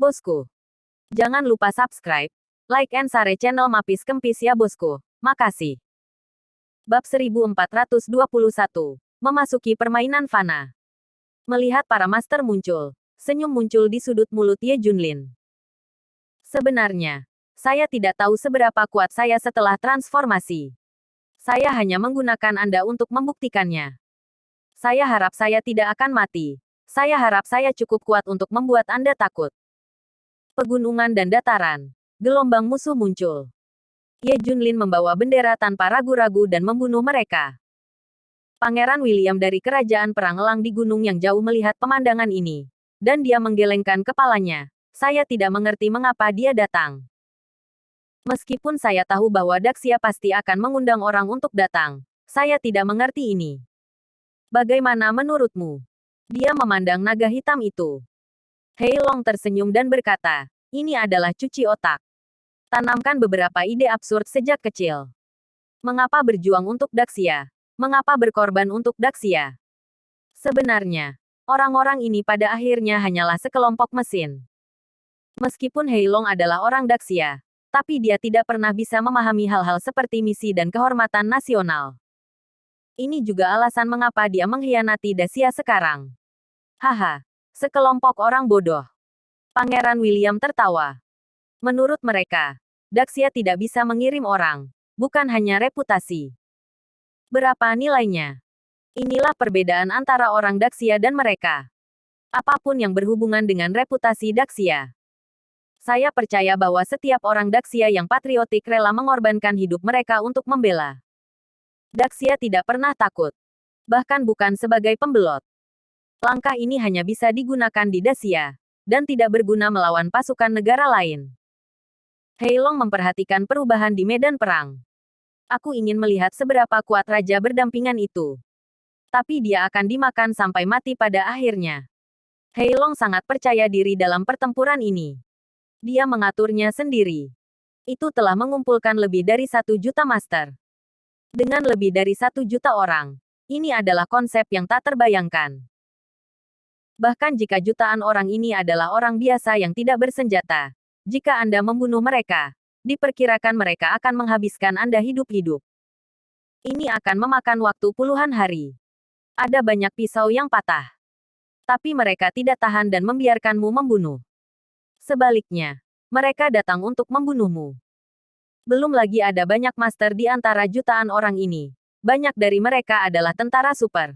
bosku. Jangan lupa subscribe, like and share channel Mapis Kempis ya bosku. Makasih. Bab 1421. Memasuki permainan fana. Melihat para master muncul, senyum muncul di sudut mulut Ye Junlin. Sebenarnya, saya tidak tahu seberapa kuat saya setelah transformasi. Saya hanya menggunakan Anda untuk membuktikannya. Saya harap saya tidak akan mati. Saya harap saya cukup kuat untuk membuat Anda takut. Pegunungan dan dataran. Gelombang musuh muncul. Ye Junlin membawa bendera tanpa ragu-ragu dan membunuh mereka. Pangeran William dari Kerajaan Perang Elang di gunung yang jauh melihat pemandangan ini. Dan dia menggelengkan kepalanya. Saya tidak mengerti mengapa dia datang. Meskipun saya tahu bahwa Daxia pasti akan mengundang orang untuk datang, saya tidak mengerti ini. Bagaimana menurutmu? Dia memandang naga hitam itu. Hei Long tersenyum dan berkata, ini adalah cuci otak. Tanamkan beberapa ide absurd sejak kecil. Mengapa berjuang untuk Daxia? Mengapa berkorban untuk Daxia? Sebenarnya, orang-orang ini pada akhirnya hanyalah sekelompok mesin. Meskipun Hei Long adalah orang Daxia, tapi dia tidak pernah bisa memahami hal-hal seperti misi dan kehormatan nasional. Ini juga alasan mengapa dia mengkhianati Daxia sekarang. Haha, sekelompok orang bodoh. Pangeran William tertawa. Menurut mereka, Daxia tidak bisa mengirim orang, bukan hanya reputasi. Berapa nilainya? Inilah perbedaan antara orang Daxia dan mereka. Apapun yang berhubungan dengan reputasi Daxia. Saya percaya bahwa setiap orang Daxia yang patriotik rela mengorbankan hidup mereka untuk membela. Daxia tidak pernah takut. Bahkan bukan sebagai pembelot. Langkah ini hanya bisa digunakan di Daxia, dan tidak berguna melawan pasukan negara lain. Hei Long memperhatikan perubahan di medan perang. Aku ingin melihat seberapa kuat raja berdampingan itu. Tapi dia akan dimakan sampai mati pada akhirnya. Hei Long sangat percaya diri dalam pertempuran ini. Dia mengaturnya sendiri. Itu telah mengumpulkan lebih dari 1 juta master. Dengan lebih dari 1 juta orang, ini adalah konsep yang tak terbayangkan. Bahkan jika jutaan orang ini adalah orang biasa yang tidak bersenjata, jika Anda membunuh mereka, diperkirakan mereka akan menghabiskan Anda hidup-hidup. Ini akan memakan waktu puluhan hari. Ada banyak pisau yang patah. Tapi mereka tidak tahan dan membiarkanmu membunuh. Sebaliknya, mereka datang untuk membunuhmu. Belum lagi ada banyak master di antara jutaan orang ini. Banyak dari mereka adalah tentara super.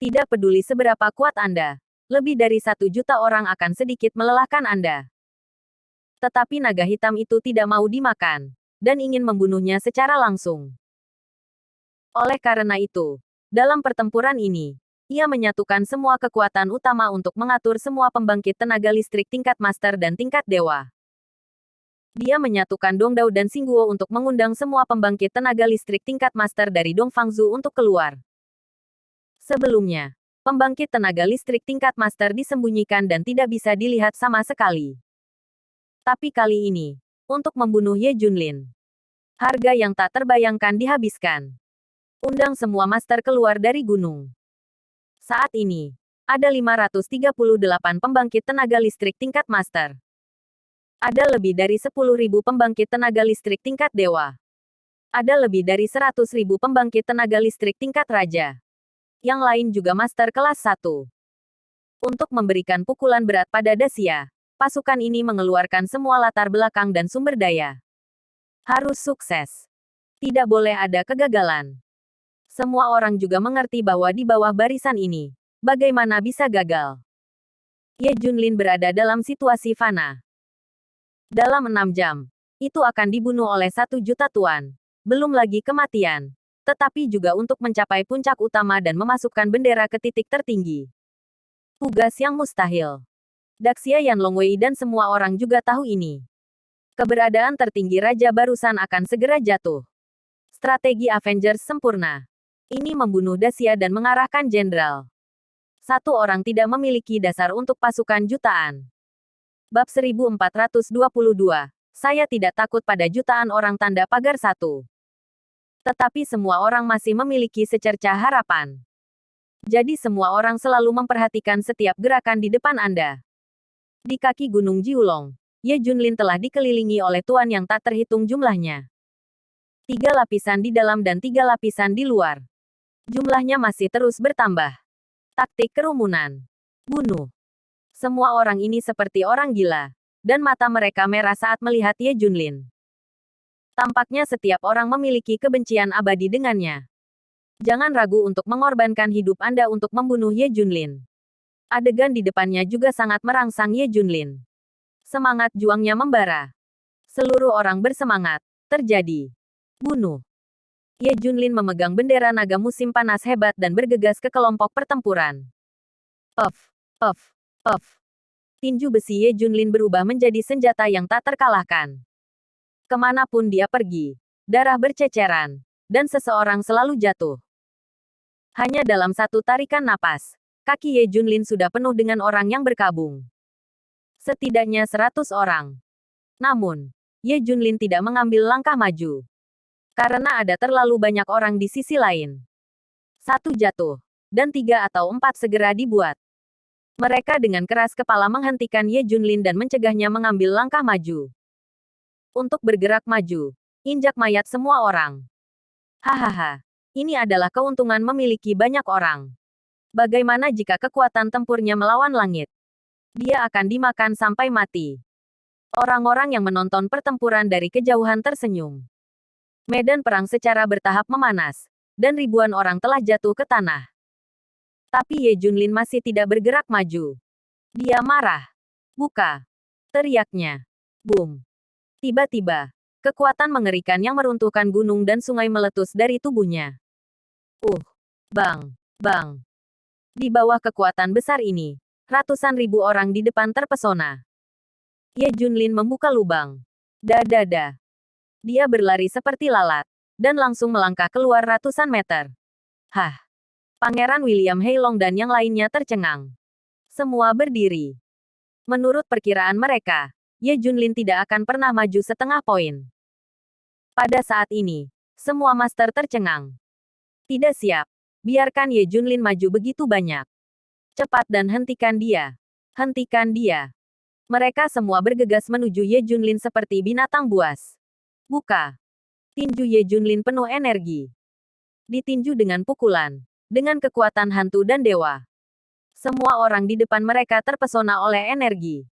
Tidak peduli seberapa kuat Anda, lebih dari 1 juta orang akan sedikit melelahkan Anda. Tetapi naga hitam itu tidak mau dimakan, dan ingin membunuhnya secara langsung. Oleh karena itu, dalam pertempuran ini, ia menyatukan semua kekuatan utama untuk mengatur semua pembangkit tenaga listrik tingkat master dan tingkat dewa. Dia menyatukan Dongdao dan Xingguo untuk mengundang semua pembangkit tenaga listrik tingkat master dari Dongfangzhou untuk keluar. Sebelumnya, pembangkit tenaga listrik tingkat master disembunyikan dan tidak bisa dilihat sama sekali. Tapi kali ini, untuk membunuh Ye Junlin, harga yang tak terbayangkan dihabiskan. Undang semua master keluar dari gunung. Saat ini, ada 538 pembangkit tenaga listrik tingkat master. Ada lebih dari 10.000 pembangkit tenaga listrik tingkat dewa. Ada lebih dari 100.000 pembangkit tenaga listrik tingkat raja. Yang lain juga master kelas 1. Untuk memberikan pukulan berat pada Daxia, pasukan ini mengeluarkan semua latar belakang dan sumber daya. Harus sukses. Tidak boleh ada kegagalan. Semua orang juga mengerti bahwa di bawah barisan ini, bagaimana bisa gagal. Ye Junlin berada dalam situasi fana. Dalam 6 jam, itu akan dibunuh oleh 1 juta tuan. Belum lagi kematian. Tetapi juga untuk mencapai puncak utama dan memasukkan bendera ke titik tertinggi. Tugas yang mustahil. Daxia Yanlongwei dan semua orang juga tahu ini. Keberadaan tertinggi Raja barusan akan segera jatuh. Strategi Avengers sempurna. Ini membunuh Daxia dan mengarahkan jenderal. Satu orang tidak memiliki dasar untuk pasukan jutaan. Bab 1422. Saya tidak takut pada jutaan orang tanda pagar 1. Tetapi semua orang masih memiliki secercah harapan. Jadi semua orang selalu memperhatikan setiap gerakan di depan Anda. Di kaki Gunung Jiulong, Ye Junlin telah dikelilingi oleh tuan yang tak terhitung jumlahnya. 3 lapisan di dalam dan 3 lapisan di luar. Jumlahnya masih terus bertambah. Taktik kerumunan. Bunuh. Semua orang ini seperti orang gila. Dan mata mereka merah saat melihat Ye Junlin. Tampaknya setiap orang memiliki kebencian abadi dengannya. Jangan ragu untuk mengorbankan hidup Anda untuk membunuh Ye Junlin. Adegan di depannya juga sangat merangsang Ye Junlin. Semangat juangnya membara. Seluruh orang bersemangat. Terjadi. Bunuh. Ye Junlin memegang bendera naga musim panas hebat dan bergegas ke kelompok pertempuran. Puff, puff, puff. Tinju besi Ye Junlin berubah menjadi senjata yang tak terkalahkan. Kemanapun dia pergi, darah berceceran, dan seseorang selalu jatuh. Hanya dalam satu tarikan napas, kaki Ye Junlin sudah penuh dengan orang yang berkabung. Setidaknya 100 orang. Namun, Ye Junlin tidak mengambil langkah maju. Karena ada terlalu banyak orang di sisi lain. 1 jatuh, dan 3 atau 4 segera dibuat. Mereka dengan keras kepala menghentikan Ye Junlin dan mencegahnya mengambil langkah maju. Untuk bergerak maju, injak mayat semua orang. Hahaha. Ini adalah keuntungan memiliki banyak orang. Bagaimana jika kekuatan tempurnya melawan langit? Dia akan dimakan sampai mati. Orang-orang yang menonton pertempuran dari kejauhan tersenyum. Medan perang secara bertahap memanas, dan ribuan orang telah jatuh ke tanah. Tapi Ye Junlin masih tidak bergerak maju. Dia marah. Buka. Teriaknya. Boom. Tiba-tiba, kekuatan mengerikan yang meruntuhkan gunung dan sungai meletus dari tubuhnya. Bang, bang. Di bawah kekuatan besar ini, ratusan ribu orang di depan terpesona. Ye Junlin membuka lubang. Dadada. Dia berlari seperti lalat, dan langsung melangkah keluar ratusan meter. Hah. Pangeran William Heilong dan yang lainnya tercengang. Semua berdiri. Menurut perkiraan mereka, Ye Junlin tidak akan pernah maju setengah poin. Pada saat ini, semua master tercengang. Tidak siap. Biarkan Ye Junlin maju begitu banyak. Cepat dan hentikan dia. Hentikan dia. Mereka semua bergegas menuju Ye Junlin seperti binatang buas. Buka. Tinju Ye Junlin penuh energi. Ditinju dengan pukulan. Dengan kekuatan hantu dan dewa. Semua orang di depan mereka terpesona oleh energi.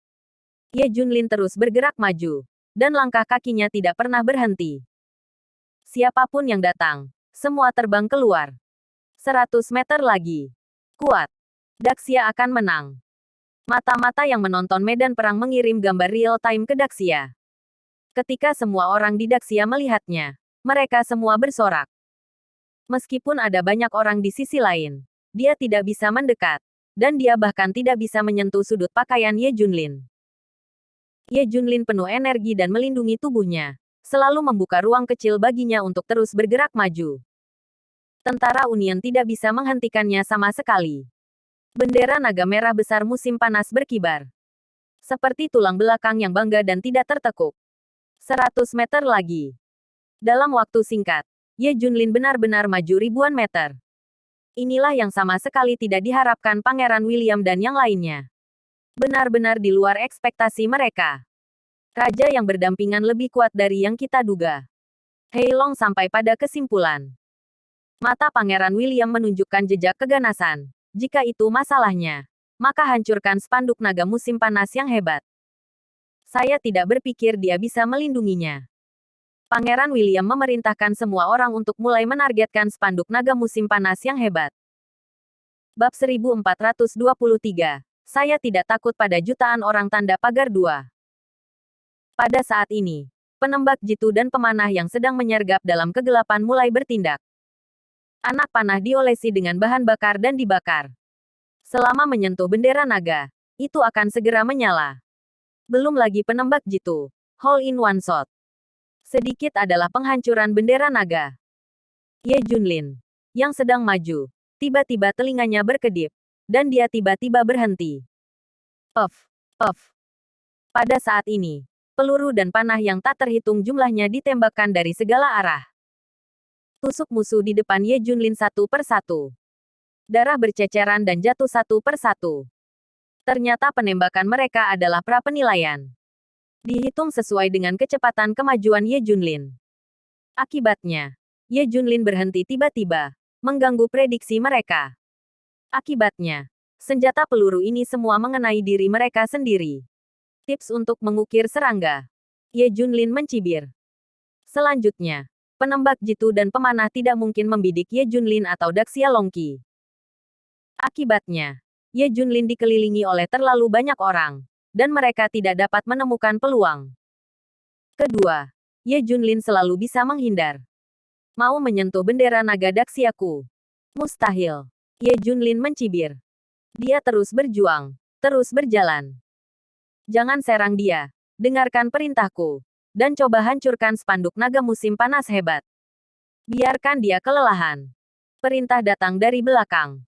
Ye Junlin terus bergerak maju. Dan langkah kakinya tidak pernah berhenti. Siapapun yang datang, semua terbang keluar. 100 meter lagi. Kuat. Daxia akan menang. Mata-mata yang menonton medan perang mengirim gambar real-time ke Daxia. Ketika semua orang di Daxia melihatnya, mereka semua bersorak. Meskipun ada banyak orang di sisi lain, dia tidak bisa mendekat, dan dia bahkan tidak bisa menyentuh sudut pakaian Ye Junlin. Ye Junlin penuh energi dan melindungi tubuhnya, selalu membuka ruang kecil baginya untuk terus bergerak maju. Tentara Union tidak bisa menghentikannya sama sekali. Bendera naga merah besar musim panas berkibar. Seperti tulang belakang yang bangga dan tidak tertekuk. 100 meter lagi. Dalam waktu singkat, Ye Junlin benar-benar maju ribuan meter. Inilah yang sama sekali tidak diharapkan Pangeran William dan yang lainnya. Benar-benar di luar ekspektasi mereka. Raja yang berdampingan lebih kuat dari yang kita duga. Heilong sampai pada kesimpulan. Mata Pangeran William menunjukkan jejak keganasan. Jika itu masalahnya, maka hancurkan spanduk naga musim panas yang hebat. Saya tidak berpikir dia bisa melindunginya. Pangeran William memerintahkan semua orang untuk mulai menargetkan spanduk naga musim panas yang hebat. Bab 1423. Saya tidak takut pada jutaan orang tanda pagar 2. Pada saat ini, penembak jitu dan pemanah yang sedang menyergap dalam kegelapan mulai bertindak. Anak panah diolesi dengan bahan bakar dan dibakar. Selama menyentuh bendera naga, itu akan segera menyala. Belum lagi penembak jitu, hole in one shot. Sedikit adalah penghancuran bendera naga. Ye Junlin, yang sedang maju, tiba-tiba telinganya berkedip, dan dia tiba-tiba berhenti. Puff, puff. Pada saat ini, peluru dan panah yang tak terhitung jumlahnya ditembakkan dari segala arah. Tusuk musuh di depan Ye Junlin satu per satu. Darah berceceran dan jatuh satu per satu. Ternyata penembakan mereka adalah pra-penilaian. Dihitung sesuai dengan kecepatan kemajuan Ye Junlin. Akibatnya, Ye Junlin berhenti tiba-tiba, mengganggu prediksi mereka. Akibatnya, senjata peluru ini semua mengenai diri mereka sendiri. Tips untuk mengukir serangga. Ye Junlin mencibir. Selanjutnya, penembak jitu dan pemanah tidak mungkin membidik Ye Junlin atau Daxia Longqi. Akibatnya, Ye Junlin dikelilingi oleh terlalu banyak orang, dan mereka tidak dapat menemukan peluang. Kedua, Ye Junlin selalu bisa menghindar. Mau menyentuh bendera naga Daxiaku? Mustahil. Ye Junlin mencibir. Dia terus berjuang, terus berjalan. Jangan serang dia. Dengarkan perintahku. Dan coba hancurkan spanduk naga musim panas hebat. Biarkan dia kelelahan. Perintah datang dari belakang.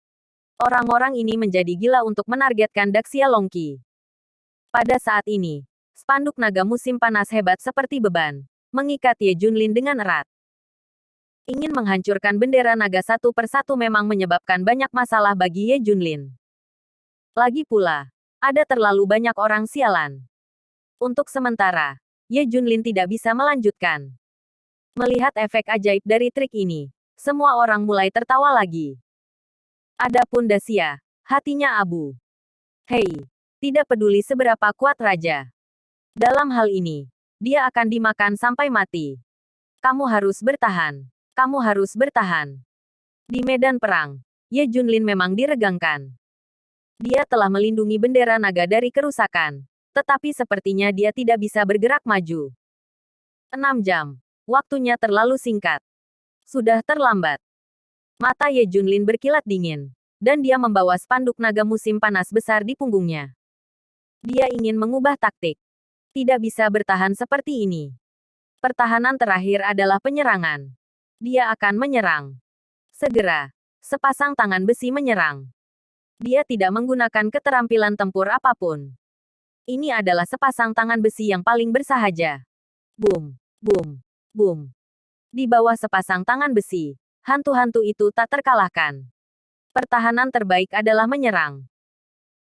Orang-orang ini menjadi gila untuk menargetkan Daxia Longqi. Pada saat ini, spanduk naga musim panas hebat seperti beban, mengikat Ye Junlin dengan erat. Ingin menghancurkan bendera naga satu persatu memang menyebabkan banyak masalah bagi Ye Junlin. Lagi pula, ada terlalu banyak orang sialan. Untuk sementara, Ye Junlin tidak bisa melanjutkan. Melihat efek ajaib dari trik ini, semua orang mulai tertawa lagi. Adapun Daxia, hatinya abu. Hei, tidak peduli seberapa kuat raja. Dalam hal ini, dia akan dimakan sampai mati. Kamu harus bertahan. Kamu harus bertahan. Di medan perang, Ye Junlin memang diregangkan. Dia telah melindungi bendera naga dari kerusakan. Tetapi sepertinya dia tidak bisa bergerak maju. 6 jam. Waktunya terlalu singkat. Sudah terlambat. Mata Ye Junlin berkilat dingin. Dan dia membawa spanduk naga musim panas besar di punggungnya. Dia ingin mengubah taktik. Tidak bisa bertahan seperti ini. Pertahanan terakhir adalah penyerangan. Dia akan menyerang. Segera. Sepasang tangan besi menyerang. Dia tidak menggunakan keterampilan tempur apapun. Ini adalah sepasang tangan besi yang paling bersahaja. Boom, boom, boom. Di bawah sepasang tangan besi, hantu-hantu itu tak terkalahkan. Pertahanan terbaik adalah menyerang.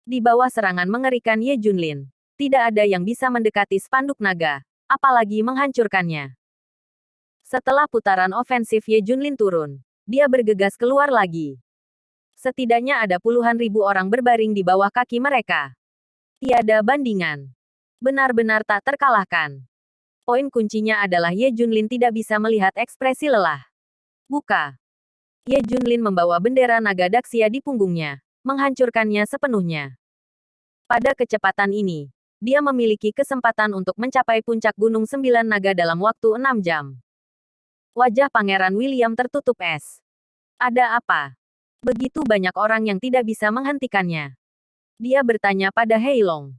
Di bawah serangan mengerikan Ye Junlin, tidak ada yang bisa mendekati spanduk naga, apalagi menghancurkannya. Setelah putaran ofensif Ye Junlin turun, dia bergegas keluar lagi. Setidaknya ada puluhan ribu orang berbaring di bawah kaki mereka. Tiada bandingan. Benar-benar tak terkalahkan. Poin kuncinya adalah Ye Junlin tidak bisa melihat ekspresi lelah. Buka. Ye Junlin membawa bendera naga Daxia di punggungnya, menghancurkannya sepenuhnya. Pada kecepatan ini, dia memiliki kesempatan untuk mencapai puncak Gunung Sembilan Naga dalam waktu 6 jam. Wajah Pangeran William tertutup es. Ada apa? Begitu banyak orang yang tidak bisa menghentikannya. Dia bertanya pada Hei Long.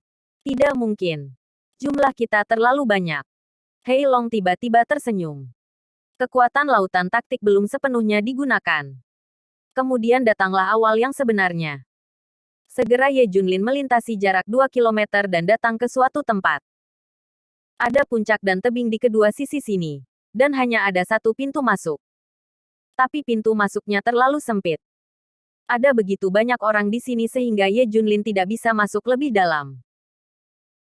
Tidak mungkin. Jumlah kita terlalu banyak. Hei Long tiba-tiba tersenyum. Kekuatan lautan taktik belum sepenuhnya digunakan. Kemudian datanglah awal yang sebenarnya. Segera Ye Junlin melintasi jarak 2 kilometer dan datang ke suatu tempat. Ada puncak dan tebing di kedua sisi sini. Dan hanya ada satu pintu masuk. Tapi pintu masuknya terlalu sempit. Ada begitu banyak orang di sini sehingga Ye Junlin tidak bisa masuk lebih dalam.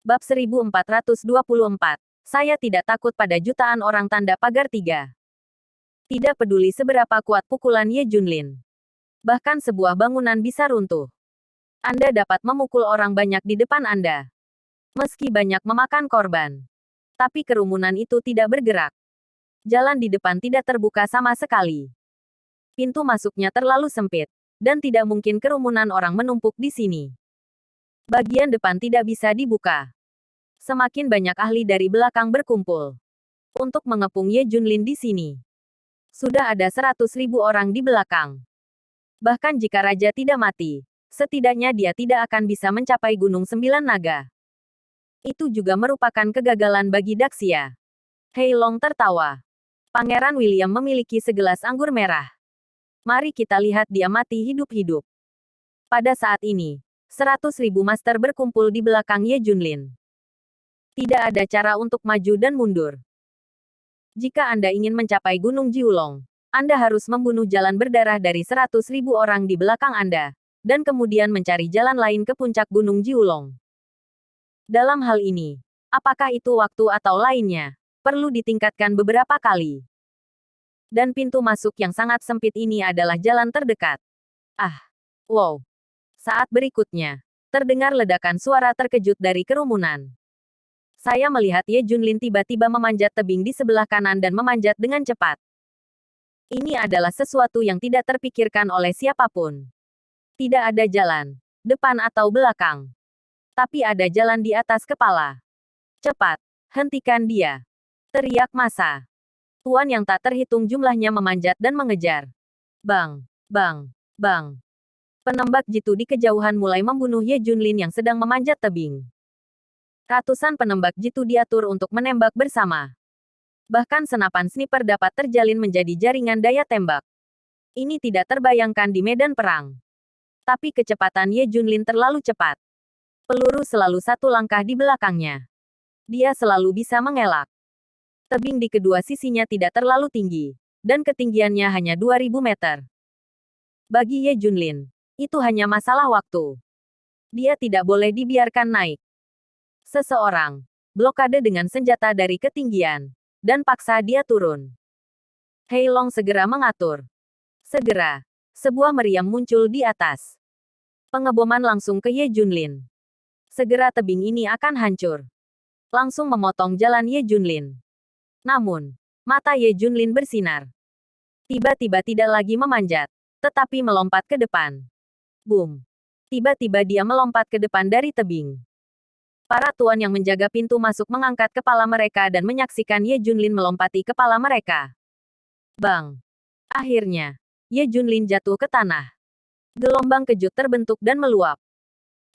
Bab 1424. Saya tidak takut pada jutaan orang tanda pagar 3. Tidak peduli seberapa kuat pukulan Ye Junlin. Bahkan sebuah bangunan bisa runtuh. Anda dapat memukul orang banyak di depan Anda. Meski banyak memakan korban. Tapi kerumunan itu tidak bergerak. Jalan di depan tidak terbuka sama sekali. Pintu masuknya terlalu sempit. Dan tidak mungkin kerumunan orang menumpuk di sini. Bagian depan tidak bisa dibuka. Semakin banyak ahli dari belakang berkumpul. Untuk mengepung Ye Junlin di sini. Sudah ada 100.000 orang di belakang. Bahkan jika raja tidak mati, setidaknya dia tidak akan bisa mencapai Gunung Sembilan Naga. Itu juga merupakan kegagalan bagi Daxia. Hei Long tertawa. Pangeran William memiliki segelas anggur merah. Mari kita lihat dia mati hidup-hidup. Pada saat ini, 100.000 master berkumpul di belakang Ye Junlin. Tidak ada cara untuk maju dan mundur. Jika Anda ingin mencapai Gunung Jiulong, Anda harus membunuh jalan berdarah dari 100.000 orang di belakang Anda, dan kemudian mencari jalan lain ke puncak Gunung Jiulong. Dalam hal ini, apakah itu waktu atau lainnya, perlu ditingkatkan beberapa kali. Dan pintu masuk yang sangat sempit ini adalah jalan terdekat. Ah, wow. Saat berikutnya, terdengar ledakan suara terkejut dari kerumunan. Saya melihat Ye Junlin tiba-tiba memanjat tebing di sebelah kanan dan memanjat dengan cepat. Ini adalah sesuatu yang tidak terpikirkan oleh siapapun. Tidak ada jalan, depan atau belakang. Tapi ada jalan di atas kepala. Cepat, hentikan dia. Teriak massa. Tuan yang tak terhitung jumlahnya memanjat dan mengejar. Bang, bang, bang. Penembak jitu di kejauhan mulai membunuh Ye Junlin yang sedang memanjat tebing. Ratusan penembak jitu diatur untuk menembak bersama. Bahkan senapan sniper dapat terjalin menjadi jaringan daya tembak. Ini tidak terbayangkan di medan perang. Tapi kecepatan Ye Junlin terlalu cepat. Peluru selalu satu langkah di belakangnya. Dia selalu bisa mengelak. Tebing di kedua sisinya tidak terlalu tinggi, dan ketinggiannya hanya 2000 meter. Bagi Ye Junlin, itu hanya masalah waktu. Dia tidak boleh dibiarkan naik. Seseorang blokade dengan senjata dari ketinggian, dan paksa dia turun. Hei Long segera mengatur. Segera, sebuah meriam muncul di atas. Pengeboman langsung ke Ye Junlin. Segera tebing ini akan hancur. Langsung memotong jalan Ye Junlin. Namun, mata Ye Junlin bersinar. Tiba-tiba tidak lagi memanjat, tetapi melompat ke depan. Boom. Tiba-tiba dia melompat ke depan dari tebing. Para tuan yang menjaga pintu masuk mengangkat kepala mereka dan menyaksikan Ye Junlin melompati kepala mereka. Bang! Akhirnya, Ye Junlin jatuh ke tanah. Gelombang kejut terbentuk dan meluap.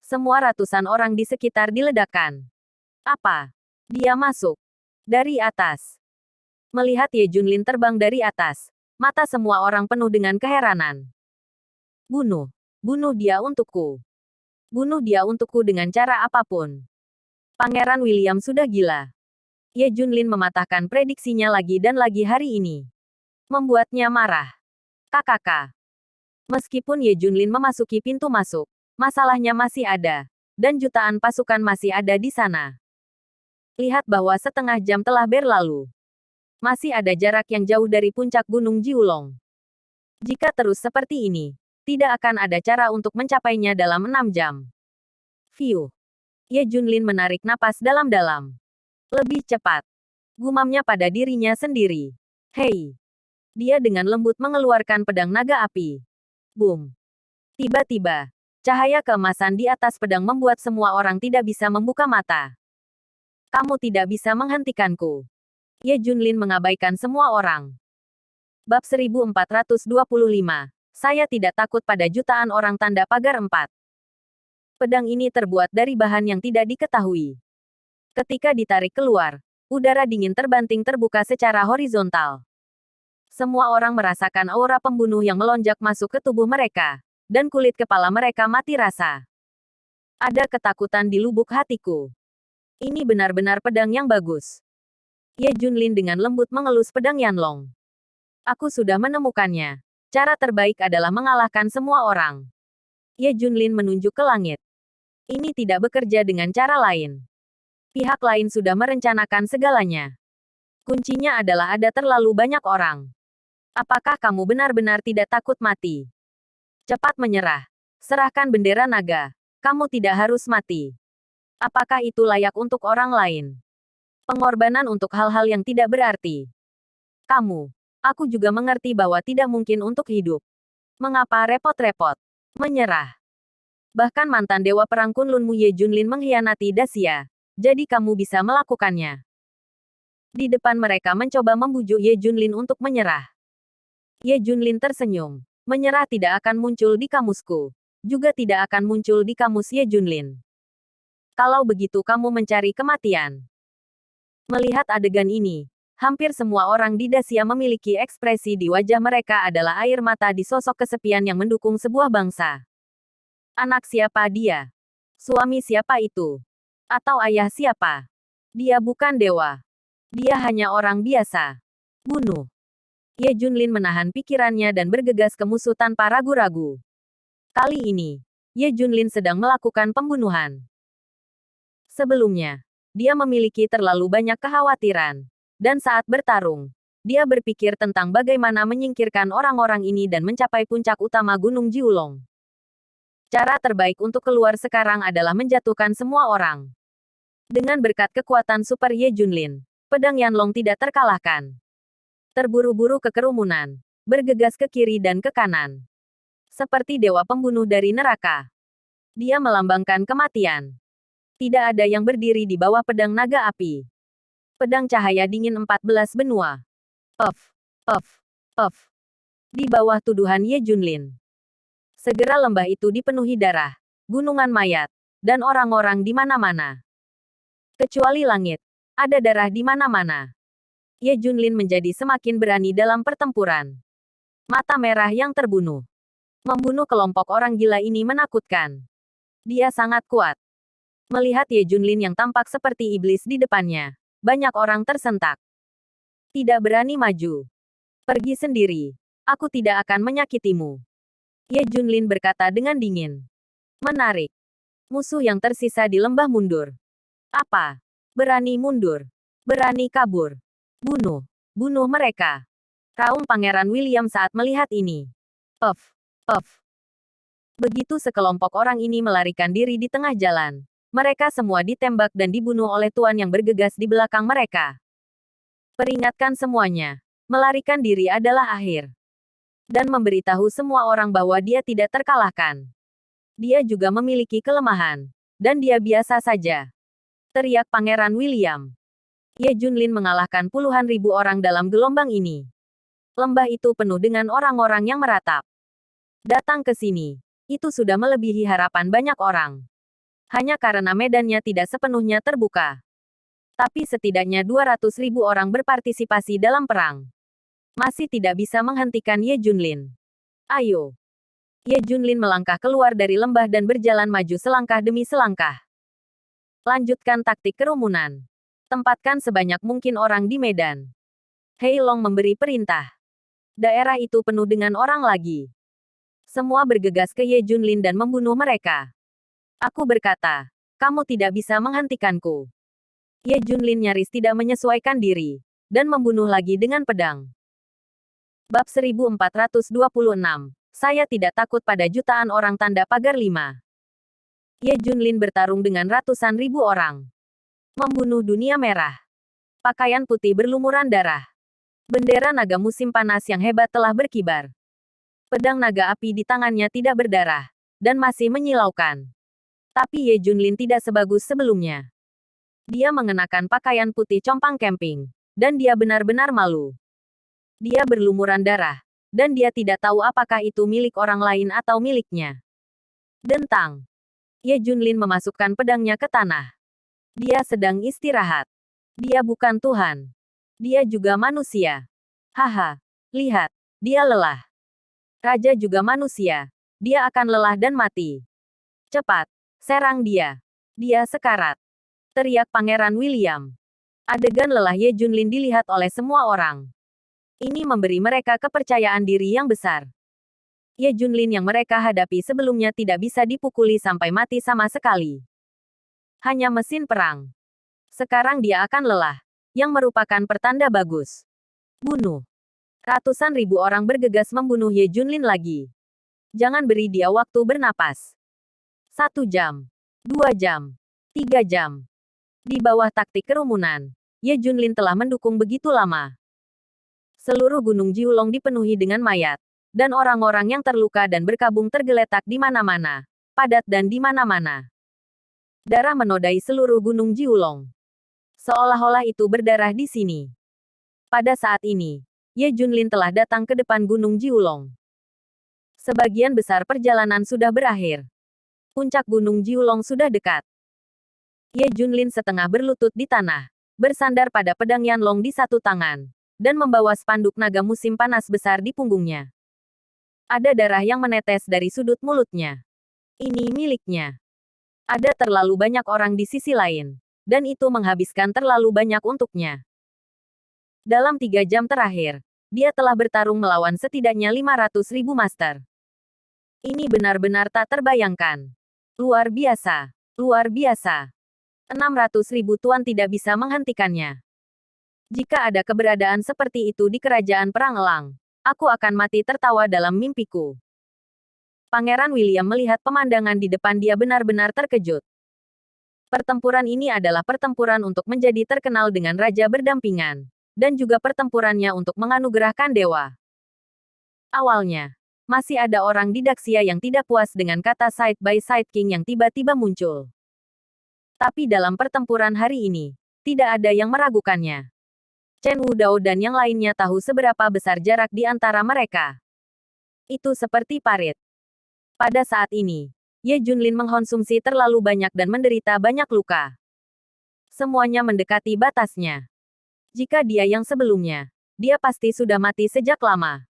Semua ratusan orang di sekitar diledakkan. Apa? Dia masuk. Dari atas. Melihat Ye Junlin terbang dari atas, mata semua orang penuh dengan keheranan. Bunuh. Bunuh dia untukku. Bunuh dia untukku dengan cara apapun. Pangeran William sudah gila. Ye Junlin mematahkan prediksinya lagi dan lagi hari ini. Membuatnya marah. KKK. Meskipun Ye Junlin memasuki pintu masuk, masalahnya masih ada. Dan jutaan pasukan masih ada di sana. Lihat bahwa setengah jam telah berlalu. Masih ada jarak yang jauh dari puncak Gunung Jiulong. Jika terus seperti ini, tidak akan ada cara untuk mencapainya dalam 6 jam. Fiu. Ye Junlin menarik napas dalam-dalam. Lebih cepat. Gumamnya pada dirinya sendiri. Hei. Dia dengan lembut mengeluarkan pedang naga api. Boom. Tiba-tiba, cahaya keemasan di atas pedang membuat semua orang tidak bisa membuka mata. Kamu tidak bisa menghentikanku. Ye Junlin mengabaikan semua orang. Bab 1425. Saya tidak takut pada jutaan orang tanda pagar 4. Pedang ini terbuat dari bahan yang tidak diketahui. Ketika ditarik keluar, udara dingin terbanting terbuka secara horizontal. Semua orang merasakan aura pembunuh yang melonjak masuk ke tubuh mereka, dan kulit kepala mereka mati rasa. Ada ketakutan di lubuk hatiku. Ini benar-benar pedang yang bagus. Ye Junlin dengan lembut mengelus pedang Yanlong. Aku sudah menemukannya. Cara terbaik adalah mengalahkan semua orang. Ye Junlin menunjuk ke langit. Ini tidak bekerja dengan cara lain. Pihak lain sudah merencanakan segalanya. Kuncinya adalah ada terlalu banyak orang. Apakah kamu benar-benar tidak takut mati? Cepat menyerah. Serahkan bendera naga. Kamu tidak harus mati. Apakah itu layak untuk orang lain? Pengorbanan untuk hal-hal yang tidak berarti. Aku juga mengerti bahwa tidak mungkin untuk hidup. Mengapa repot-repot? Menyerah. Bahkan mantan dewa perang Kunlunmu Ye Junlin mengkhianati Dacia. Jadi kamu bisa melakukannya. Di depan mereka mencoba membujuk Ye Junlin untuk menyerah. Ye Junlin tersenyum. Menyerah tidak akan muncul di kamusku. Juga tidak akan muncul di kamus Ye Junlin. Kalau begitu kamu mencari kematian. Melihat adegan ini, hampir semua orang di Dacia memiliki ekspresi di wajah mereka adalah air mata di sosok kesepian yang mendukung sebuah bangsa. Anak siapa dia? Suami siapa itu? Atau ayah siapa? Dia bukan dewa. Dia hanya orang biasa. Bunuh. Ye Junlin menahan pikirannya dan bergegas ke musuh tanpa ragu-ragu. Kali ini, Ye Junlin sedang melakukan pembunuhan. Sebelumnya, dia memiliki terlalu banyak kekhawatiran. Dan saat bertarung, dia berpikir tentang bagaimana menyingkirkan orang-orang ini dan mencapai puncak utama Gunung Jiulong. Cara terbaik untuk keluar sekarang adalah menjatuhkan semua orang. Dengan berkat kekuatan super Ye Junlin, pedang Yanlong tidak terkalahkan. Terburu-buru ke kerumunan, bergegas ke kiri dan ke kanan. Seperti dewa pembunuh dari neraka. Dia melambangkan kematian. Tidak ada yang berdiri di bawah pedang naga api. Pedang cahaya dingin 14 benua. Puff, puff, puff. Di bawah tuduhan Ye Junlin. Segera lembah itu dipenuhi darah, gunungan mayat, dan orang-orang di mana-mana. Kecuali langit, ada darah di mana-mana. Ye Junlin menjadi semakin berani dalam pertempuran. Mata merah yang terbunuh. Membunuh kelompok orang gila ini menakutkan. Dia sangat kuat. Melihat Ye Junlin yang tampak seperti iblis di depannya, banyak orang tersentak. Tidak berani maju. Pergi sendiri. Aku tidak akan menyakitimu. Ye Junlin berkata dengan dingin. Menarik. Musuh yang tersisa di lembah mundur. Apa? Berani mundur. Berani kabur. Bunuh. Bunuh mereka. Raung Pangeran William saat melihat ini. Puff. Puff. Begitu sekelompok orang ini melarikan diri di tengah jalan. Mereka semua ditembak dan dibunuh oleh tuan yang bergegas di belakang mereka. Peringatkan semuanya. Melarikan diri adalah akhir. Dan memberitahu semua orang bahwa dia tidak terkalahkan. Dia juga memiliki kelemahan. Dan dia biasa saja. Teriak Pangeran William. Ye Junlin mengalahkan puluhan ribu orang dalam gelombang ini. Lembah itu penuh dengan orang-orang yang meratap. Datang ke sini. Itu sudah melebihi harapan banyak orang. Hanya karena medannya tidak sepenuhnya terbuka. Tapi setidaknya 200.000 orang berpartisipasi dalam perang. Masih tidak bisa menghentikan Ye Junlin. Ayo. Ye Junlin melangkah keluar dari lembah dan berjalan maju selangkah demi selangkah. Lanjutkan taktik kerumunan. Tempatkan sebanyak mungkin orang di medan. Hei Long memberi perintah. Daerah itu penuh dengan orang lagi. Semua bergegas ke Ye Junlin dan membunuh mereka. Aku berkata, kamu tidak bisa menghentikanku. Ye Junlin nyaris tidak menyesuaikan diri, dan membunuh lagi dengan pedang. Bab 1426. Saya tidak takut pada jutaan orang tanda pagar 5. Ye Junlin bertarung dengan ratusan ribu orang. Membunuh dunia merah. Pakaian putih berlumuran darah. Bendera naga musim panas yang hebat telah berkibar. Pedang naga api di tangannya tidak berdarah, dan masih menyilaukan. Tapi Ye Junlin tidak sebagus sebelumnya. Dia mengenakan pakaian putih compang camping, dan dia benar-benar malu. Dia berlumuran darah, dan dia tidak tahu apakah itu milik orang lain atau miliknya. Dentang. Ye Junlin memasukkan pedangnya ke tanah. Dia sedang istirahat. Dia bukan Tuhan. Dia juga manusia. Haha. Lihat, dia lelah. Raja juga manusia. Dia akan lelah dan mati. Cepat. Serang dia. Dia sekarat. Teriak Pangeran William. Adegan lelah Ye Junlin dilihat oleh semua orang. Ini memberi mereka kepercayaan diri yang besar. Ye Junlin yang mereka hadapi sebelumnya tidak bisa dipukuli sampai mati sama sekali. Hanya mesin perang. Sekarang dia akan lelah. Yang merupakan pertanda bagus. Bunuh. Ratusan ribu orang bergegas membunuh Ye Junlin lagi. Jangan beri dia waktu bernapas. 1 jam. 2 jam. 3 jam. Di bawah taktik kerumunan, Ye Junlin telah mendukung begitu lama. Seluruh Gunung Jiulong dipenuhi dengan mayat, dan orang-orang yang terluka dan berkabung tergeletak di mana-mana, padat dan di mana-mana. Darah menodai seluruh Gunung Jiulong. Seolah-olah itu berdarah di sini. Pada saat ini, Ye Junlin telah datang ke depan Gunung Jiulong. Sebagian besar perjalanan sudah berakhir. Puncak Gunung Jiulong sudah dekat. Ye Junlin setengah berlutut di tanah, bersandar pada pedang Yanlong di satu tangan, dan membawa spanduk naga musim panas besar di punggungnya. Ada darah yang menetes dari sudut mulutnya. Ini miliknya. Ada terlalu banyak orang di sisi lain, dan itu menghabiskan terlalu banyak untuknya. Dalam 3 jam terakhir, dia telah bertarung melawan setidaknya 500.000 master. Ini benar-benar tak terbayangkan. Luar biasa. Luar biasa. 600.000 tuan tidak bisa menghentikannya. Jika ada keberadaan seperti itu di kerajaan Perang Elang, aku akan mati tertawa dalam mimpiku. Pangeran William melihat pemandangan di depan dia benar-benar terkejut. Pertempuran ini adalah pertempuran untuk menjadi terkenal dengan raja berdampingan, dan juga pertempurannya untuk menganugerahkan dewa. Awalnya, masih ada orang di Daxia yang tidak puas dengan kata side by side king yang tiba-tiba muncul. Tapi dalam pertempuran hari ini, tidak ada yang meragukannya. Chen Wudao dan yang lainnya tahu seberapa besar jarak di antara mereka. Itu seperti parit. Pada saat ini, Ye Junlin mengkonsumsi terlalu banyak dan menderita banyak luka. Semuanya mendekati batasnya. Jika dia yang sebelumnya, dia pasti sudah mati sejak lama.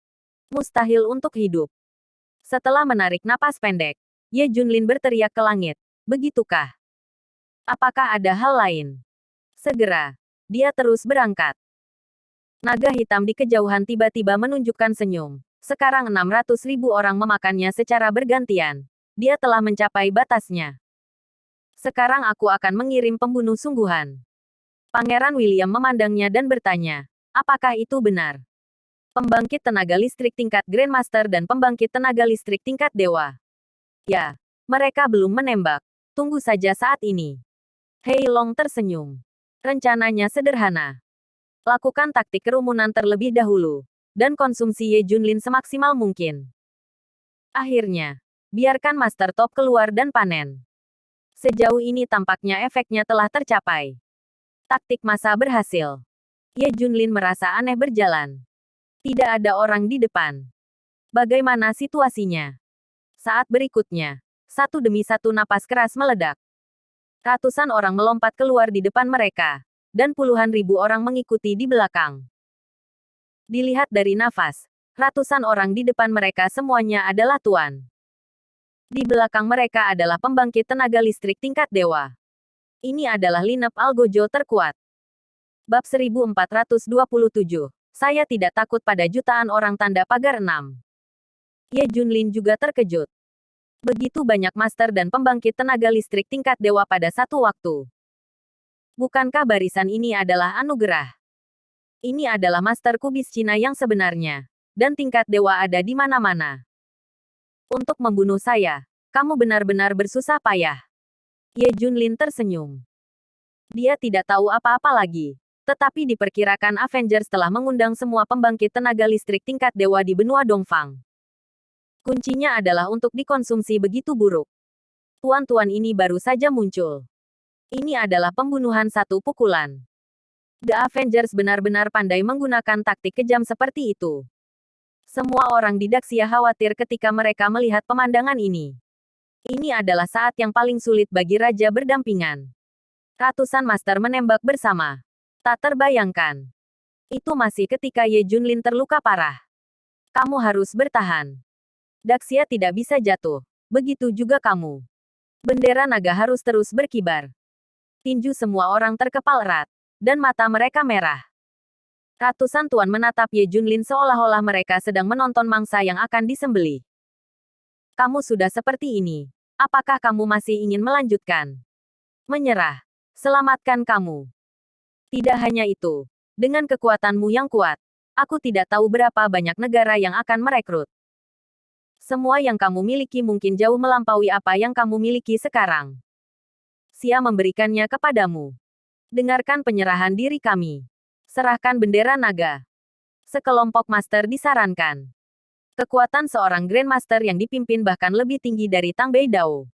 Mustahil untuk hidup. Setelah menarik napas pendek, Ye Junlin berteriak ke langit. Begitukah? Apakah ada hal lain? Segera, dia terus berangkat. Naga hitam di kejauhan tiba-tiba menunjukkan senyum. Sekarang 600.000 orang memakannya secara bergantian. Dia telah mencapai batasnya. Sekarang aku akan mengirim pembunuh sungguhan. Pangeran William memandangnya dan bertanya, apakah itu benar? Pembangkit tenaga listrik tingkat Grandmaster dan pembangkit tenaga listrik tingkat Dewa. Ya, mereka belum menembak. Tunggu saja saat ini. Hei Long tersenyum. Rencananya sederhana. Lakukan taktik kerumunan terlebih dahulu, dan konsumsi Ye Junlin semaksimal mungkin. Akhirnya, biarkan Master Top keluar dan panen. Sejauh ini tampaknya efeknya telah tercapai. Taktik massa berhasil. Ye Junlin merasa aneh berjalan. Tidak ada orang di depan. Bagaimana situasinya? Saat berikutnya, satu demi satu napas keras meledak. Ratusan orang melompat keluar di depan mereka, dan puluhan ribu orang mengikuti di belakang. Dilihat dari nafas, ratusan orang di depan mereka semuanya adalah tuan. Di belakang mereka adalah pembangkit tenaga listrik tingkat dewa. Ini adalah lineup Algojo terkuat. Bab 1427. Saya tidak takut pada jutaan orang tanda pagar 6. Ye Junlin juga terkejut. Begitu banyak master dan pembangkit tenaga listrik tingkat dewa pada satu waktu. Bukankah barisan ini adalah anugerah? Ini adalah master kubis Cina yang sebenarnya. Dan tingkat dewa ada di mana-mana. Untuk membunuh saya, kamu benar-benar bersusah payah. Ye Junlin tersenyum. Dia tidak tahu apa-apa lagi. Tetapi diperkirakan Avengers telah mengundang semua pembangkit tenaga listrik tingkat dewa di benua Dongfang. Kuncinya adalah untuk dikonsumsi begitu buruk. Tuan-tuan ini baru saja muncul. Ini adalah pembunuhan satu pukulan. The Avengers benar-benar pandai menggunakan taktik kejam seperti itu. Semua orang di Daxia khawatir ketika mereka melihat pemandangan ini. Ini adalah saat yang paling sulit bagi raja berdampingan. Ratusan master menembak bersama. Tak terbayangkan. Itu masih ketika Ye Junlin terluka parah. Kamu harus bertahan. Daxia tidak bisa jatuh. Begitu juga kamu. Bendera naga harus terus berkibar. Tinju semua orang terkepal erat. Dan mata mereka merah. Ratusan tuan menatap Ye Junlin seolah-olah mereka sedang menonton mangsa yang akan disembelih. Kamu sudah seperti ini. Apakah kamu masih ingin melanjutkan? Menyerah. Selamatkan kamu. Tidak hanya itu. Dengan kekuatanmu yang kuat, aku tidak tahu berapa banyak negara yang akan merekrut. Semua yang kamu miliki mungkin jauh melampaui apa yang kamu miliki sekarang. Sia memberikannya kepadamu. Dengarkan penyerahan diri kami. Serahkan bendera naga. Sekelompok master disarankan. Kekuatan seorang Grandmaster yang dipimpin bahkan lebih tinggi dari Tang Beidao.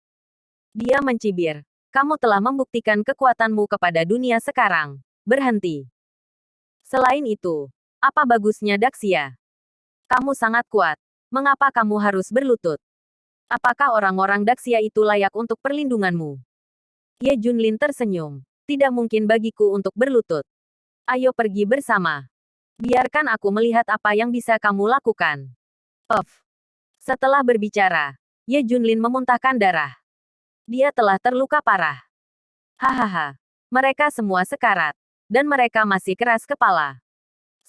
Dia mencibir. Kamu telah membuktikan kekuatanmu kepada dunia sekarang. Berhenti. Selain itu, apa bagusnya Daxia? Kamu sangat kuat. Mengapa kamu harus berlutut? Apakah orang-orang Daxia itu layak untuk perlindunganmu? Ye Junlin tersenyum. Tidak mungkin bagiku untuk berlutut. Ayo pergi bersama. Biarkan aku melihat apa yang bisa kamu lakukan. Puff. Setelah berbicara, Ye Junlin memuntahkan darah. Dia telah terluka parah. Hahaha. Mereka semua sekarat. Dan mereka masih keras kepala.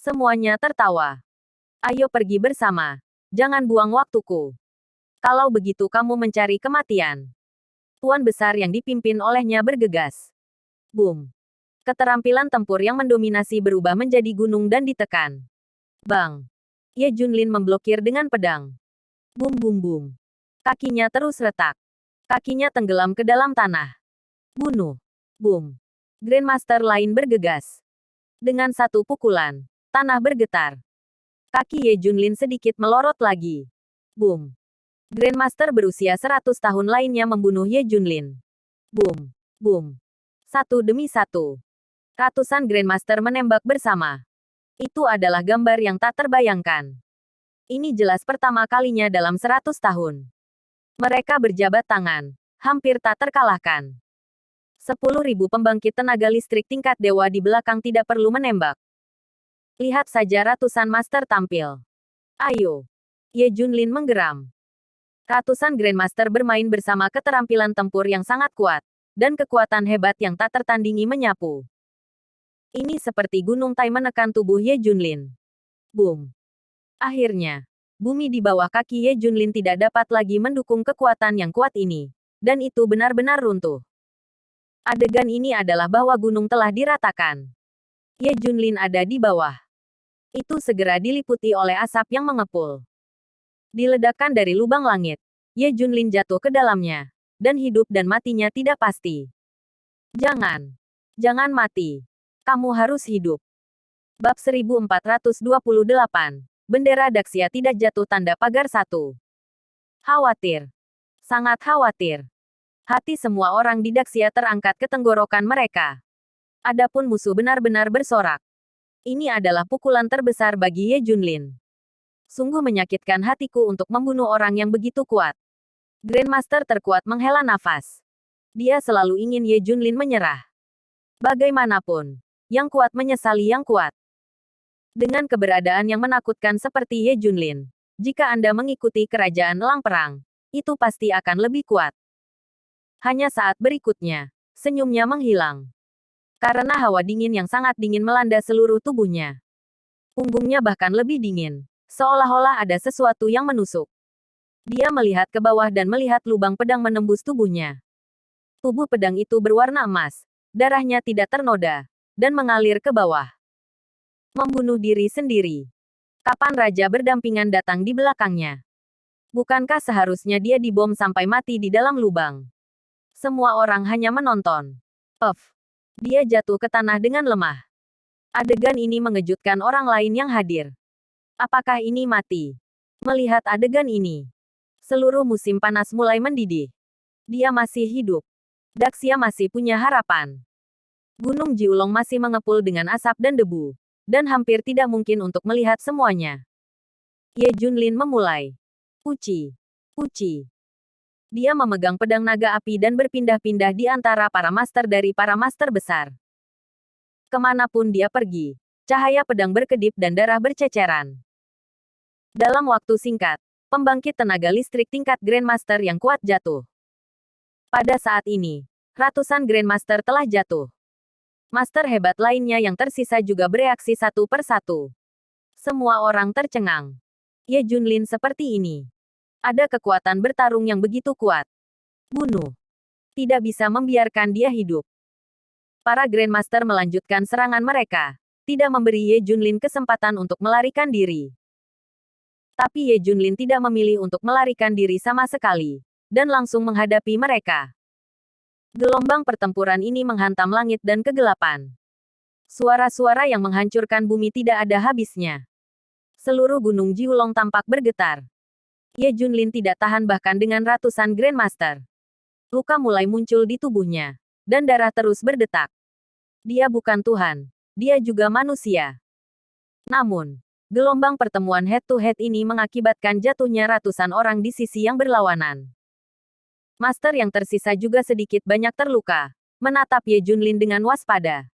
Semuanya tertawa. Ayo pergi bersama. Jangan buang waktuku. Kalau begitu kamu mencari kematian. Tuan besar yang dipimpin olehnya bergegas. Boom. Keterampilan tempur yang mendominasi berubah menjadi gunung dan ditekan. Bang. Ye Junlin memblokir dengan pedang. Bum bum bum. Kakinya terus retak. Kakinya tenggelam ke dalam tanah. Bunuh. Boom. Grandmaster lain bergegas. Dengan satu pukulan, tanah bergetar. Kaki Ye Junlin sedikit melorot lagi. Boom. Grandmaster berusia 100 tahun lainnya membunuh Ye Junlin. Boom. Boom. Satu demi satu. Ratusan Grandmaster menembak bersama. Itu adalah gambar yang tak terbayangkan. Ini jelas pertama kalinya dalam 100 tahun. Mereka berjabat tangan. Hampir tak terkalahkan. 10.000 pembangkit tenaga listrik tingkat dewa di belakang tidak perlu menembak. Lihat saja ratusan master tampil. Ayo. Ye Junlin menggeram. Ratusan Grandmaster bermain bersama keterampilan tempur yang sangat kuat. Dan kekuatan hebat yang tak tertandingi menyapu. Ini seperti gunung Tai menekan tubuh Ye Junlin. Boom. Akhirnya, bumi di bawah kaki Ye Junlin tidak dapat lagi mendukung kekuatan yang kuat ini. Dan itu benar-benar runtuh. Adegan ini adalah bahwa gunung telah diratakan. Ye Junlin ada di bawah. Itu segera diliputi oleh asap yang mengepul. Diledakkan dari lubang langit, Ye Junlin jatuh ke dalamnya. Dan hidup dan matinya tidak pasti. Jangan. Jangan mati. Kamu harus hidup. Bab 1428. Bendera Daxia tidak jatuh tanda pagar 1. Khawatir. Sangat khawatir. Hati semua orang di Daxia terangkat ke tenggorokan mereka. Adapun musuh benar-benar bersorak. Ini adalah pukulan terbesar bagi Ye Junlin. Sungguh menyakitkan hatiku untuk membunuh orang yang begitu kuat. Grandmaster terkuat menghela nafas. Dia selalu ingin Ye Junlin menyerah. Bagaimanapun, yang kuat menyesali yang kuat. Dengan keberadaan yang menakutkan seperti Ye Junlin, jika Anda mengikuti kerajaan elang perang, itu pasti akan lebih kuat. Hanya saat berikutnya, senyumnya menghilang. Karena hawa dingin yang sangat dingin melanda seluruh tubuhnya. Punggungnya bahkan lebih dingin, seolah-olah ada sesuatu yang menusuk. Dia melihat ke bawah dan melihat lubang pedang menembus tubuhnya. Tubuh pedang itu berwarna emas, darahnya tidak ternoda, dan mengalir ke bawah. Membunuh diri sendiri. Kapan raja berdampingan datang di belakangnya? Bukankah seharusnya dia dibom sampai mati di dalam lubang? Semua orang hanya menonton. Puff. Dia jatuh ke tanah dengan lemah. Adegan ini mengejutkan orang lain yang hadir. Apakah ini mati? Melihat adegan ini, seluruh musim panas mulai mendidih. Dia masih hidup. Daxia masih punya harapan. Gunung Jiulong masih mengepul dengan asap dan debu. Dan hampir tidak mungkin untuk melihat semuanya. Ye Junlin memulai. Uci. Uci. Dia memegang pedang naga api dan berpindah-pindah di antara para master dari para master besar. Kemanapun dia pergi, cahaya pedang berkedip dan darah berceceran. Dalam waktu singkat, pembangkit tenaga listrik tingkat Grandmaster yang kuat jatuh. Pada saat ini, ratusan Grandmaster telah jatuh. Master hebat lainnya yang tersisa juga bereaksi satu per satu. Semua orang tercengang. Ye Junlin seperti ini. Ada kekuatan bertarung yang begitu kuat. Bunuh. Tidak bisa membiarkan dia hidup. Para Grandmaster melanjutkan serangan mereka. Tidak memberi Ye Junlin kesempatan untuk melarikan diri. Tapi Ye Junlin tidak memilih untuk melarikan diri sama sekali. Dan langsung menghadapi mereka. Gelombang pertempuran ini menghantam langit dan kegelapan. Suara-suara yang menghancurkan bumi tidak ada habisnya. Seluruh gunung Jiulong tampak bergetar. Ye Junlin tidak tahan bahkan dengan ratusan Grandmaster. Luka mulai muncul di tubuhnya. Dan darah terus berdetak. Dia bukan Tuhan. Dia juga manusia. Namun, gelombang pertemuan head-to-head ini mengakibatkan jatuhnya ratusan orang di sisi yang berlawanan. Master yang tersisa juga sedikit banyak terluka. Menatap Ye Junlin dengan waspada.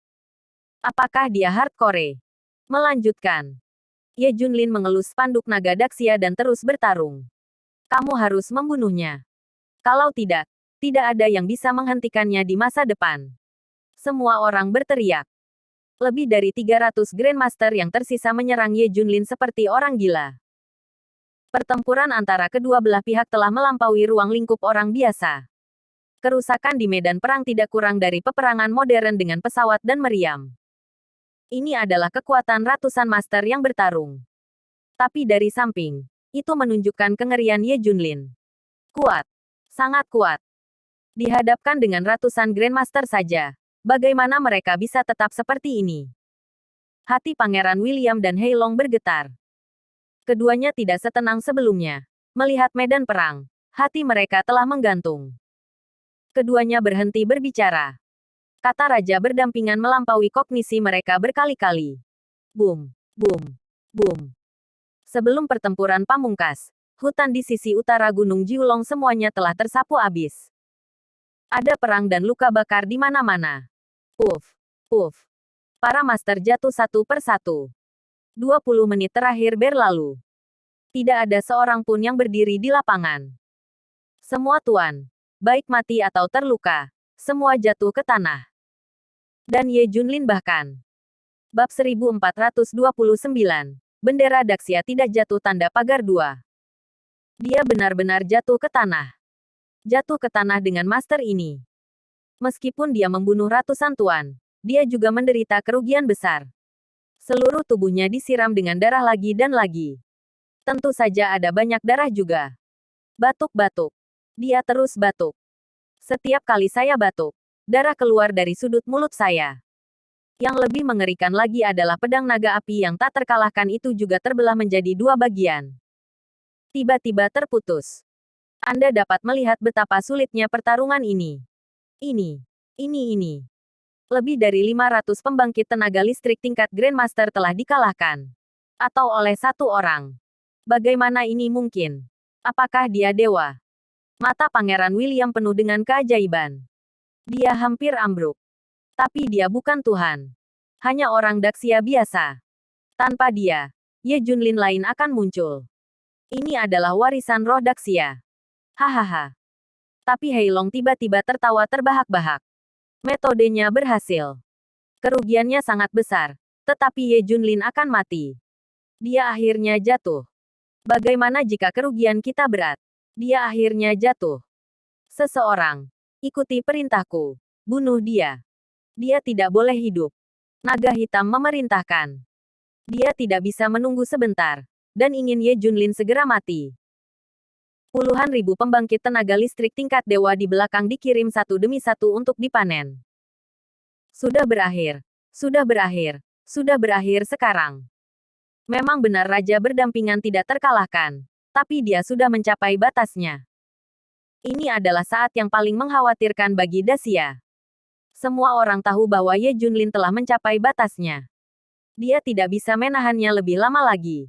Apakah dia hardcore? Melanjutkan. Ye Junlin mengelus spanduk naga Daxia dan terus bertarung. Kamu harus membunuhnya. Kalau tidak, tidak ada yang bisa menghentikannya di masa depan. Semua orang berteriak. Lebih dari 300 Grandmaster yang tersisa menyerang Ye Junlin seperti orang gila. Pertempuran antara kedua belah pihak telah melampaui ruang lingkup orang biasa. Kerusakan di medan perang tidak kurang dari peperangan modern dengan pesawat dan meriam. Ini adalah kekuatan ratusan master yang bertarung. Tapi dari samping, itu menunjukkan kengerian Ye Junlin. Kuat. Sangat kuat. Dihadapkan dengan ratusan Grandmaster saja, bagaimana mereka bisa tetap seperti ini? Hati Pangeran William dan Heilong bergetar. Keduanya tidak setenang sebelumnya. Melihat medan perang, hati mereka telah menggantung. Keduanya berhenti berbicara. Kata raja berdampingan melampaui kognisi mereka berkali-kali. Boom, boom, boom. Sebelum pertempuran pamungkas, hutan di sisi utara Gunung Jiulong semuanya telah tersapu habis. Ada perang dan luka bakar di mana-mana. Puff, puff. Para master jatuh satu per satu. 20 menit terakhir berlalu. Tidak ada seorang pun yang berdiri di lapangan. Semua tuan, baik mati atau terluka, semua jatuh ke tanah. Dan Ye Junlin bahkan. Bab 1429, bendera Daxia tidak jatuh tanda pagar 2. Dia benar-benar jatuh ke tanah. Jatuh ke tanah dengan master ini. Meskipun dia membunuh ratusan tuan, dia juga menderita kerugian besar. Seluruh tubuhnya disiram dengan darah lagi dan lagi. Tentu saja ada banyak darah juga. Batuk-batuk. Dia terus batuk. Setiap kali saya batuk, darah keluar dari sudut mulut saya. Yang lebih mengerikan lagi adalah pedang naga api yang tak terkalahkan itu juga terbelah menjadi 2 bagian. Tiba-tiba terputus. Anda dapat melihat betapa sulitnya pertarungan ini. Ini. Lebih dari 500 pembangkit tenaga listrik tingkat Grandmaster telah dikalahkan. Atau oleh satu orang. Bagaimana ini mungkin? Apakah dia dewa? Mata Pangeran William penuh dengan keajaiban. Dia hampir ambruk. Tapi dia bukan Tuhan. Hanya orang Daxia biasa. Tanpa dia, Ye Junlin lain akan muncul. Ini adalah warisan roh Daxia. Hahaha. Tapi Heilong tiba-tiba tertawa terbahak-bahak. Metodenya berhasil. Kerugiannya sangat besar, tetapi Ye Junlin akan mati. Dia akhirnya jatuh. Bagaimana jika kerugian kita berat? Dia akhirnya jatuh. Seseorang, ikuti perintahku. Bunuh dia. Dia tidak boleh hidup. Naga hitam memerintahkan. Dia tidak bisa menunggu sebentar, dan ingin Ye Junlin segera mati. Puluhan ribu pembangkit tenaga listrik tingkat dewa di belakang dikirim satu demi satu untuk dipanen. Sudah berakhir. Sudah berakhir. Sudah berakhir sekarang. Memang benar raja berdampingan tidak terkalahkan, tapi dia sudah mencapai batasnya. Ini adalah saat yang paling mengkhawatirkan bagi Daxia. Semua orang tahu bahwa Ye Junlin telah mencapai batasnya. Dia tidak bisa menahannya lebih lama lagi.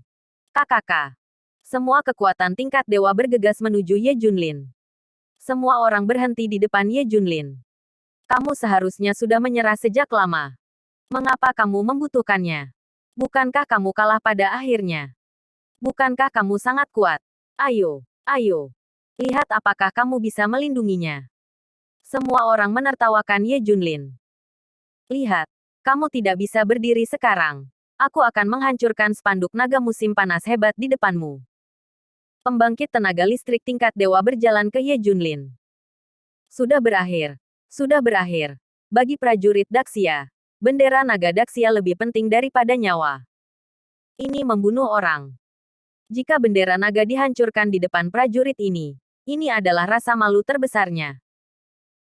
KKK. Semua kekuatan tingkat dewa bergegas menuju Ye Junlin. Semua orang berhenti di depan Ye Junlin. Kamu seharusnya sudah menyerah sejak lama. Mengapa kamu membutuhkannya? Bukankah kamu kalah pada akhirnya? Bukankah kamu sangat kuat? Ayo. Lihat apakah kamu bisa melindunginya. Semua orang menertawakan Ye Junlin. Lihat, kamu tidak bisa berdiri sekarang. Aku akan menghancurkan spanduk naga musim panas hebat di depanmu. Pembangkit tenaga listrik tingkat dewa berjalan ke Ye Junlin. Sudah berakhir. Sudah berakhir. Bagi prajurit Daxia, bendera naga Daxia lebih penting daripada nyawa. Ini membunuh orang. Jika bendera naga dihancurkan di depan prajurit ini adalah rasa malu terbesarnya.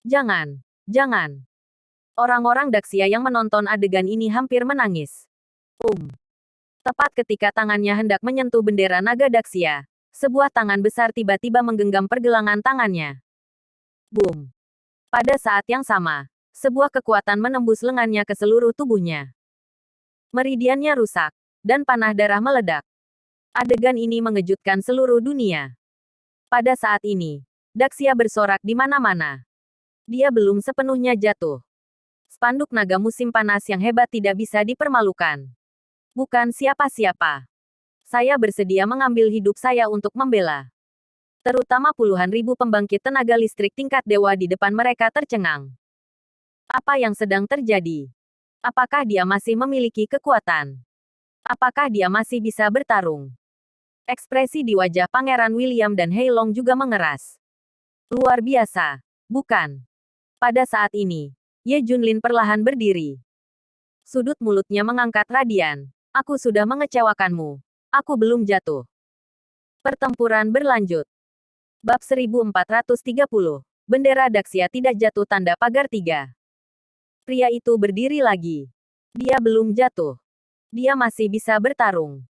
Jangan. Orang-orang Daxia yang menonton adegan ini hampir menangis. Tepat ketika tangannya hendak menyentuh bendera naga Daxia, sebuah tangan besar tiba-tiba menggenggam pergelangan tangannya. Boom. Pada saat yang sama, sebuah kekuatan menembus lengannya ke seluruh tubuhnya. Meridiannya rusak, dan panah darah meledak. Adegan ini mengejutkan seluruh dunia. Pada saat ini, Daxia bersorak di mana-mana. Dia belum sepenuhnya jatuh. Spanduk naga musim panas yang hebat tidak bisa dipermalukan. Bukan siapa-siapa. Saya bersedia mengambil hidup saya untuk membela. Terutama puluhan ribu pembangkit tenaga listrik tingkat dewa di depan mereka tercengang. Apa yang sedang terjadi? Apakah dia masih memiliki kekuatan? Apakah dia masih bisa bertarung? Ekspresi di wajah Pangeran William dan Hei Long juga mengeras. Luar biasa, bukan? Pada saat ini, Ye Junlin perlahan berdiri. Sudut mulutnya mengangkat radian. Aku sudah mengecewakanmu. Aku belum jatuh. Pertempuran berlanjut. Bab 1430. Bendera Daxia tidak jatuh tanda pagar 3. Pria itu berdiri lagi. Dia belum jatuh. Dia masih bisa bertarung.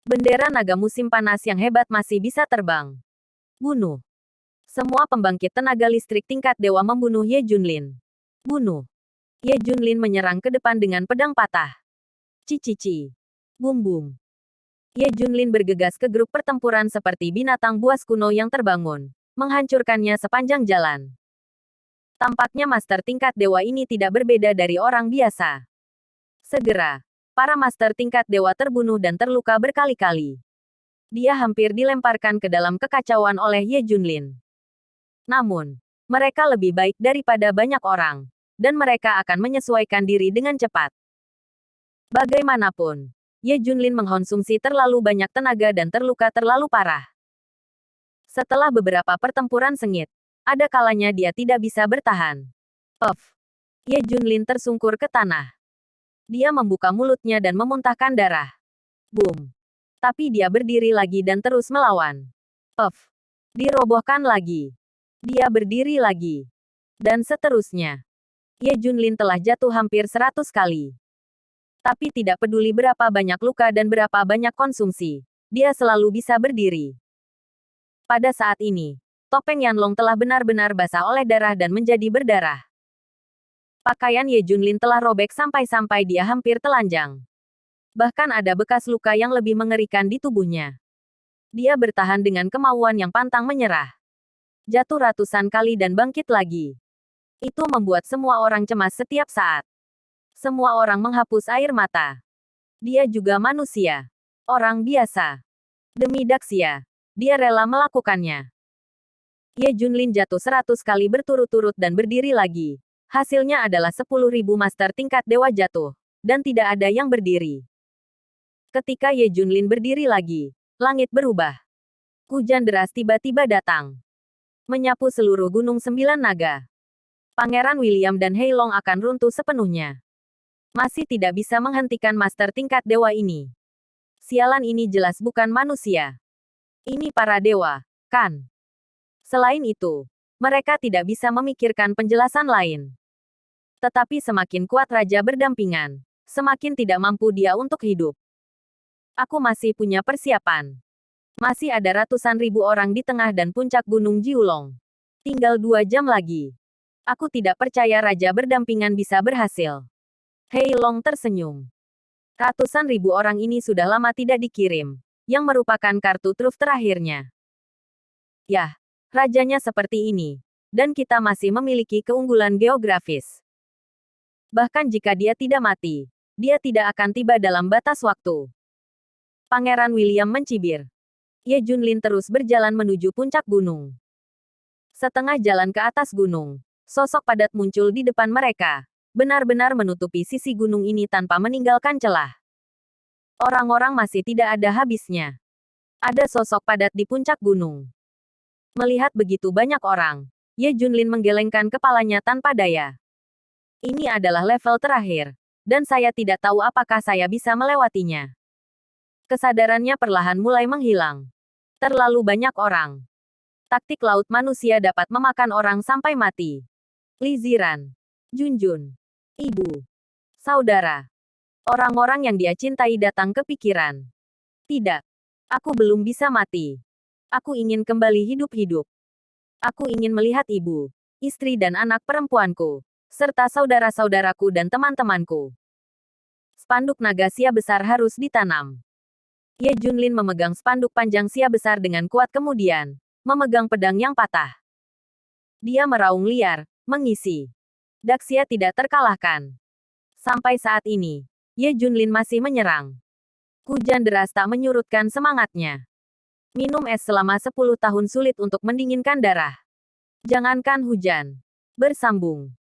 Bendera naga musim panas yang hebat masih bisa terbang. Bunuh. Semua pembangkit tenaga listrik tingkat dewa membunuh Ye Junlin. Bunuh. Ye Junlin menyerang ke depan dengan pedang patah. Cici. Bum bum. Ye Junlin bergegas ke grup pertempuran seperti binatang buas kuno yang terbangun, menghancurkannya sepanjang jalan. Tampaknya master tingkat dewa ini tidak berbeda dari orang biasa. Segera, para master tingkat dewa terbunuh dan terluka berkali-kali. Dia hampir dilemparkan ke dalam kekacauan oleh Ye Junlin. Namun, mereka lebih baik daripada banyak orang, dan mereka akan menyesuaikan diri dengan cepat. Bagaimanapun, Ye Junlin mengkonsumsi terlalu banyak tenaga dan terluka terlalu parah. Setelah beberapa pertempuran sengit, ada kalanya dia tidak bisa bertahan. Puff. Ye Junlin tersungkur ke tanah. Dia membuka mulutnya dan memuntahkan darah. Boom. Tapi dia berdiri lagi dan terus melawan. Puff. Dirobohkan lagi. Dia berdiri lagi. Dan seterusnya. Ye Junlin telah jatuh hampir 100 kali. Tapi tidak peduli berapa banyak luka dan berapa banyak konsumsi, dia selalu bisa berdiri. Pada saat ini, topeng Yanlong telah benar-benar basah oleh darah dan menjadi berdarah. Pakaian Ye Junlin telah robek sampai-sampai dia hampir telanjang. Bahkan ada bekas luka yang lebih mengerikan di tubuhnya. Dia bertahan dengan kemauan yang pantang menyerah. Jatuh ratusan kali dan bangkit lagi. Itu membuat semua orang cemas setiap saat. Semua orang menghapus air mata. Dia juga manusia. Orang biasa. Demi Daxia, dia rela melakukannya. Ye Junlin jatuh 100 kali berturut-turut dan berdiri lagi. Hasilnya adalah 10.000 master tingkat dewa jatuh, dan tidak ada yang berdiri. Ketika Ye Junlin berdiri lagi, langit berubah. Hujan deras tiba-tiba datang. Menyapu seluruh gunung 9 naga. Pangeran William dan Hei Long akan runtuh sepenuhnya. Masih tidak bisa menghentikan master tingkat dewa ini. Sialan ini jelas bukan manusia. Ini para dewa, kan? Selain itu, mereka tidak bisa memikirkan penjelasan lain. Tetapi semakin kuat raja berdampingan, semakin tidak mampu dia untuk hidup. Aku masih punya persiapan. Masih ada ratusan ribu orang di tengah dan puncak gunung Jiulong. Tinggal 2 jam lagi. Aku tidak percaya raja berdampingan bisa berhasil. Hei Long tersenyum. Ratusan ribu orang ini sudah lama tidak dikirim, yang merupakan kartu truf terakhirnya. Yah, rajanya seperti ini, dan kita masih memiliki keunggulan geografis. Bahkan jika dia tidak mati, dia tidak akan tiba dalam batas waktu. Pangeran William mencibir. Ye Junlin terus berjalan menuju puncak gunung. Setengah jalan ke atas gunung, sosok padat muncul di depan mereka, benar-benar menutupi sisi gunung ini tanpa meninggalkan celah. Orang-orang masih tidak ada habisnya. Ada sosok padat di puncak gunung. Melihat begitu banyak orang, Ye Junlin menggelengkan kepalanya tanpa daya. Ini adalah level terakhir, dan saya tidak tahu apakah saya bisa melewatinya. Kesadarannya perlahan mulai menghilang. Terlalu banyak orang. Taktik laut manusia dapat memakan orang sampai mati. Li Ziran, Junjun, ibu, saudara. Orang-orang yang dia cintai datang ke pikiran. Tidak. Aku belum bisa mati. Aku ingin kembali hidup-hidup. Aku ingin melihat ibu, istri dan anak perempuanku, serta saudara-saudaraku dan teman-temanku. Spanduk naga sia besar harus ditanam. Ye Junlin memegang spanduk panjang sia besar dengan kuat kemudian memegang pedang yang patah. Dia meraung liar, mengisi. Daxia tidak terkalahkan. Sampai saat ini, Ye Junlin masih menyerang. Hujan deras tak menyurutkan semangatnya. Minum es selama 10 tahun sulit untuk mendinginkan darah. Jangankan hujan. Bersambung.